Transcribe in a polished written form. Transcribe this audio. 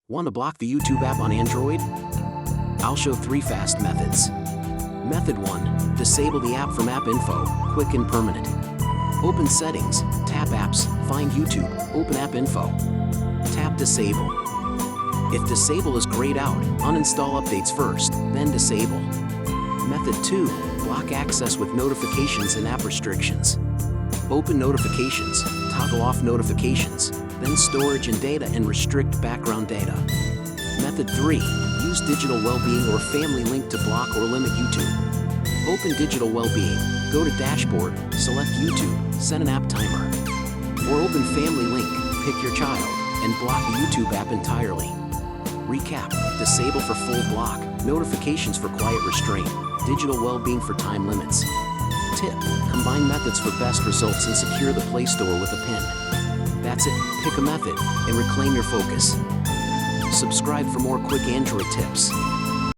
Want to block the YouTube app on Android? I'll show 3 fast methods. Method 1. Disable the app from App Info, quick and permanent. Open Settings, tap Apps, find YouTube, open App Info. Tap Disable. If Disable is grayed out, uninstall updates first, then Disable. Method 2. Block access with notifications and app restrictions. Open Notifications, toggle off notifications, then Storage and Data and restrict background data. Method 3. Use Digital Wellbeing or Family Link to block or limit YouTube. Open Digital Wellbeing, go to Dashboard, select YouTube, set an app timer. Or open Family Link, pick your child, and block the YouTube app entirely. Recap: disable for full block, notifications for quiet restraint, digital well-being for time limits. Tip: combine methods for best results and secure the Play Store with a PIN. That's it, pick a method and reclaim your focus. Subscribe for more quick Android tips.